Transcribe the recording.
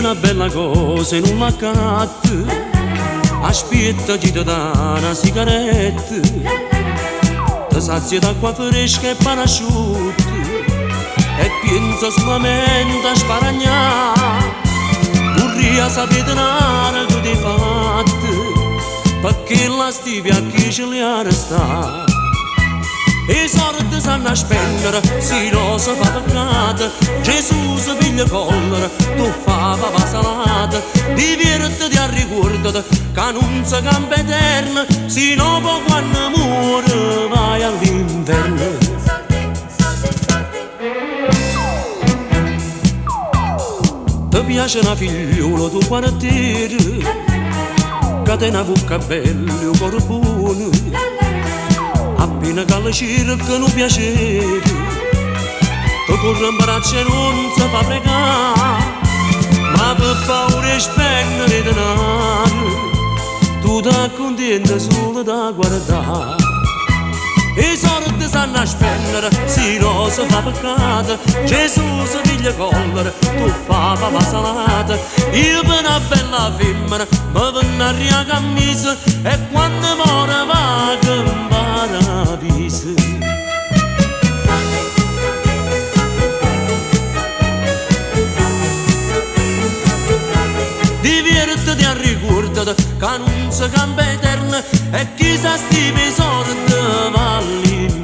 una bella cosa in un maccatto, aspetta chi ti dà una sigaretta, ti sazia d'acqua fresca e parasciutto, e pensa solamente a sparagnare, vorrei sapere nada che ti fatto, perché la stivia a chi ce li ha restati. E i soldi sanno a spendere, se non si fa peccato, Gesù si piglia collera, tu fa papà salata, divertiti a ricordati, che non si cambia eterna, se no poi quando muore vai all'inferno. Ti piace una figliola tu quartiere, che te una bocca bella e un cuore buono, appena che la cerca non piacere, ti corre in braccio e non si fa pregare, ma per paura di spendere denaro, tu ti accontenti solo da guardare. E i soldi sanno a spendere, se non si fa peccato, Gesù si piglia collera, tu fa papà salata, io per una bella femmina mi venno a ria camisa, e quando muore va che in paradiso. Divertiti a ricordati che non si cambia eterna, e chi sa sti soldi va all'inferno.